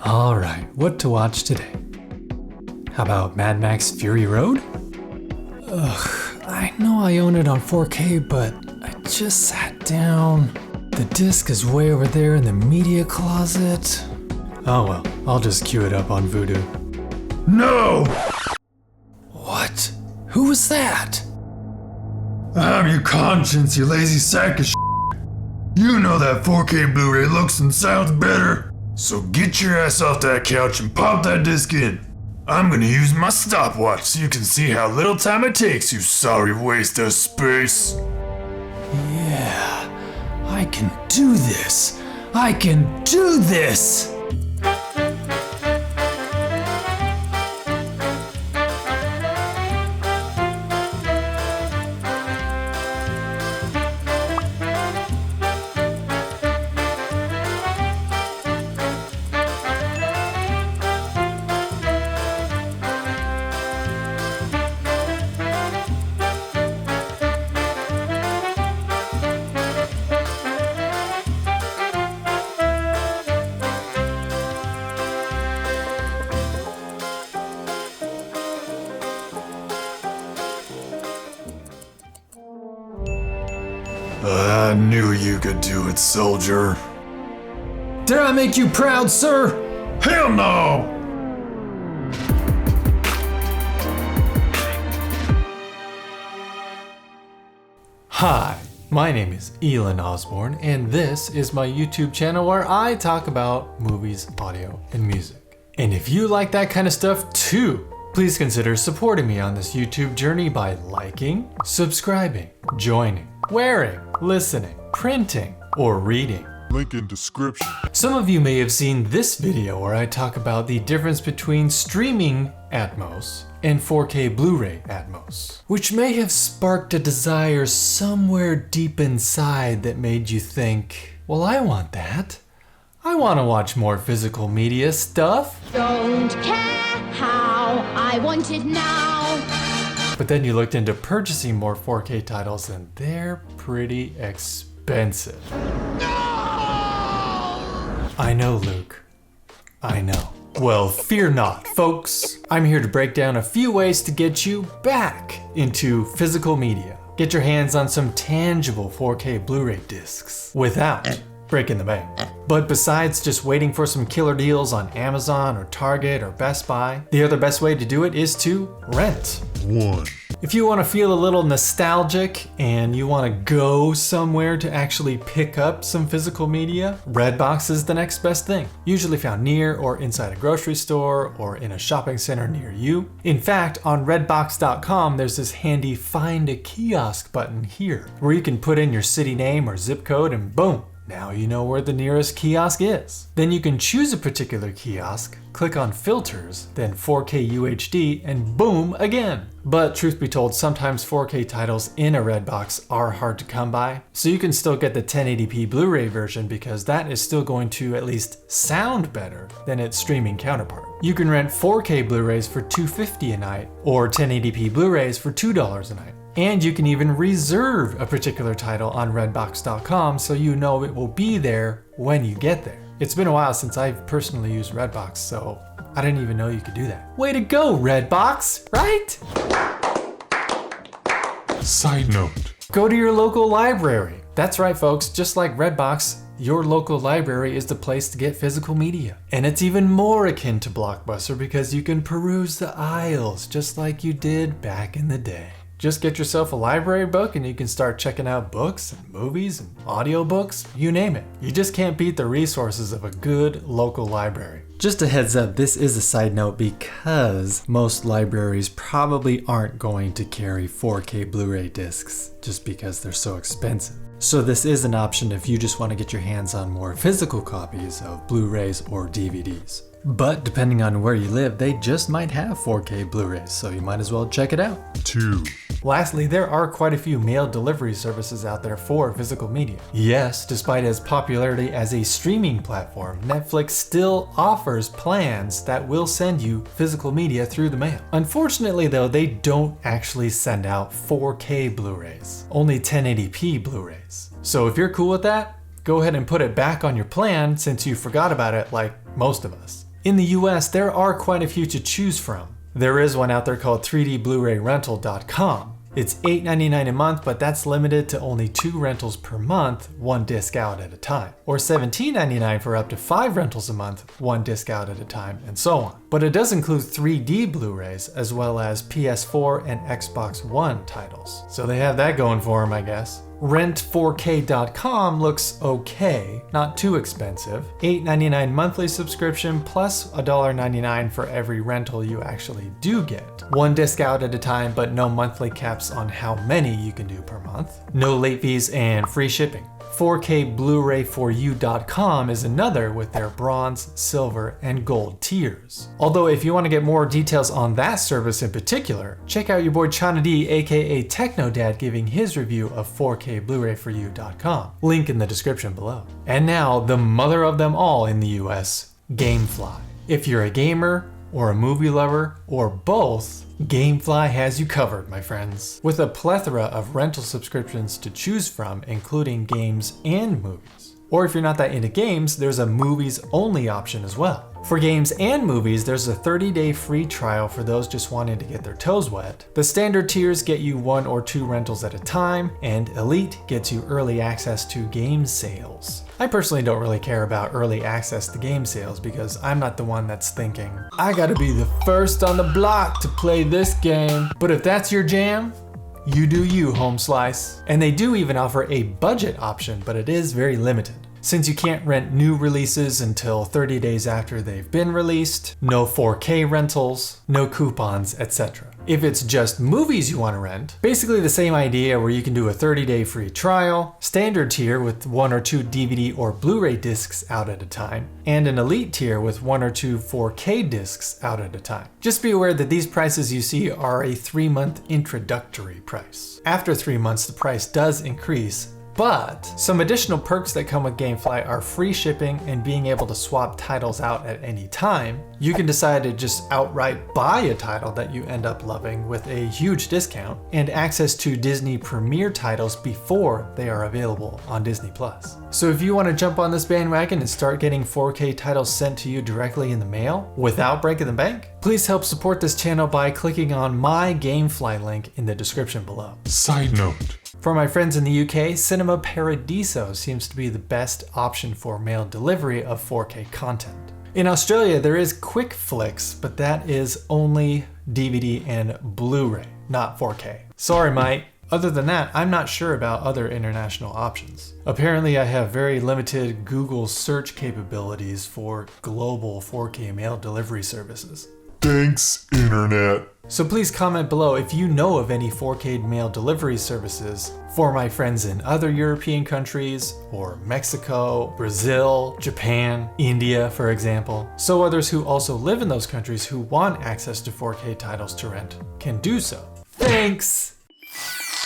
Alright, what to watch today? How about Mad Max Fury Road? Ugh, I know I own it on 4K, but I just sat down. The disc is way over there in the media closet. Oh well, I'll just queue it up on Vudu. No! What? Who was that? I'm your conscience, you lazy sack of shit. You know that 4K Blu-ray looks and sounds better. So get your ass off that couch and pop that disc in. I'm gonna use my stopwatch so you can see how little time it takes, you sorry waste of space. Yeah, I can do this. I can do this! I knew you could do it, soldier. Did I make you proud, sir? Hell no! Hi, my name is Elon Osborne, and this is my YouTube channel where I talk about movies, audio, and music. And if you like that kind of stuff too, please consider supporting me on this YouTube journey by liking, subscribing, joining, wearing, listening, printing, or reading. Link in description. Some of you may have seen this video where I talk about the difference between streaming ATMOS and 4K Blu-ray ATMOS, which may have sparked a desire somewhere deep inside that made you think, well, I want that. I want to watch more physical media stuff. Don't care how, I want it now. But then you looked into purchasing more 4K titles and they're pretty expensive. I know, Luke. I know. Well, fear not, folks. I'm here to break down a few ways to get you back into physical media. Get your hands on some tangible 4K Blu-ray discs without breaking the bank. But besides just waiting for some killer deals on Amazon or Target or Best Buy, the other best way to do it is to rent. 1. If you want to feel a little nostalgic and you want to go somewhere to actually pick up some physical media, Redbox is the next best thing. Usually found near or inside a grocery store or in a shopping center near you. In fact, on redbox.com, there's this handy find a kiosk button here where you can put in your city name or zip code and boom, now you know where the nearest kiosk is. Then you can choose a particular kiosk, click on filters, then 4K UHD, and boom again. But truth be told, sometimes 4K titles in a Redbox are hard to come by, so you can still get the 1080p Blu-ray version because that is still going to at least sound better than its streaming counterpart. You can rent 4K Blu-rays for $2.50 a night, or 1080p Blu-rays for $2 a night. And you can even reserve a particular title on redbox.com so you know it will be there when you get there. It's been a while since I've personally used Redbox, so I didn't even know you could do that. Way to go, Redbox, right? Side note. Go to your local library. That's right, folks, just like Redbox, your local library is the place to get physical media. And it's even more akin to Blockbuster because you can peruse the aisles just like you did back in the day. Just get yourself a library book and you can start checking out books and movies and audiobooks, you name it. You just can't beat the resources of a good local library. Just a heads up, this is a side note because most libraries probably aren't going to carry 4K Blu-ray discs just because they're so expensive. So this is an option if you just want to get your hands on more physical copies of Blu-rays or DVDs. But depending on where you live, they just might have 4K Blu-rays, so you might as well check it out. 2. Lastly, there are quite a few mail delivery services out there for physical media. Yes, despite its popularity as a streaming platform, Netflix still offers plans that will send you physical media through the mail. Unfortunately though, they don't actually send out 4K Blu-rays, only 1080p Blu-rays. So if you're cool with that, go ahead and put it back on your plan since you forgot about it like most of us. In the US, there are quite a few to choose from. There is one out there called 3DBluRayRental.com. It's $8.99 a month, but that's limited to only 2 rentals per month, 1 disc out at a time. Or $17.99 for up to 5 rentals a month, 1 disc out at a time, and so on. But it does include 3D Blu-rays, as well as PS4 and Xbox One titles. So they have that going for them, I guess. Rent4K.com looks okay, not too expensive. $8.99 monthly subscription plus $1.99 for every rental you actually do get. 1 disc out at a time, but no monthly caps on how many you can do per month. No late fees and free shipping. 4KBluray4U.com is another with their bronze, silver, and gold tiers. Although if you want to get more details on that service in particular, check out your boy Chana D, aka TechnoDad, giving his review of 4KBluray4U.com. Link in the description below. And now, the mother of them all in the US, Gamefly. If you're a gamer, or a movie lover, or both, Gamefly has you covered, my friends. With a plethora of rental subscriptions to choose from, including games and movies. Or if you're not that into games, there's a movies only option as well. For games and movies, there's a 30-day free trial for those just wanting to get their toes wet. The standard tiers get you 1 or 2 rentals at a time, and Elite gets you early access to game sales. I personally don't really care about early access to game sales because I'm not the one that's thinking, I gotta be the first on the block to play this game. But if that's your jam, you do you, home slice. And they do even offer a budget option, but it is very limited. Since you can't rent new releases until 30 days after they've been released, no 4K rentals, no coupons, etc. If it's just movies you want to rent, basically the same idea where you can do a 30-day free trial, standard tier with 1 or 2 DVD or Blu-ray discs out at a time, and an elite tier with 1 or 2 4K discs out at a time. Just be aware that these prices you see are a 3-month introductory price. After 3 months, the price does increase, but some additional perks that come with Gamefly are free shipping and being able to swap titles out at any time. You can decide to just outright buy a title that you end up loving with a huge discount, and access to Disney Premiere titles before they are available on Disney+. So if you want to jump on this bandwagon and start getting 4K titles sent to you directly in the mail without breaking the bank, please help support this channel by clicking on my Gamefly link in the description below. Side note. For my friends in the UK, Cinema Paradiso seems to be the best option for mail delivery of 4K content. In Australia, there is Quick Flicks, but that is only DVD and Blu-ray, not 4K. Sorry, mate. Other than that, I'm not sure about other international options. Apparently, I have very limited Google search capabilities for global 4K mail delivery services. Thanks, Internet. So please comment below if you know of any 4K mail delivery services for my friends in other European countries, or Mexico, Brazil, Japan, India, for example, so others who also live in those countries who want access to 4K titles to rent can do so. Thanks!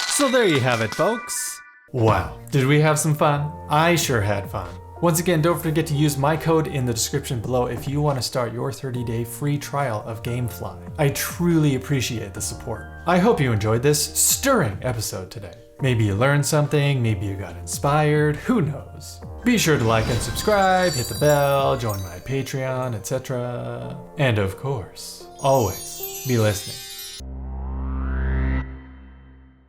So there you have it, folks. Wow, did we have some fun? I sure had fun. Once again, don't forget to use my code in the description below if you want to start your 30-day free trial of Gamefly. I truly appreciate the support. I hope you enjoyed this stirring episode today. Maybe you learned something, maybe you got inspired, who knows? Be sure to like and subscribe, hit the bell, join my Patreon, etc. And of course, always be listening.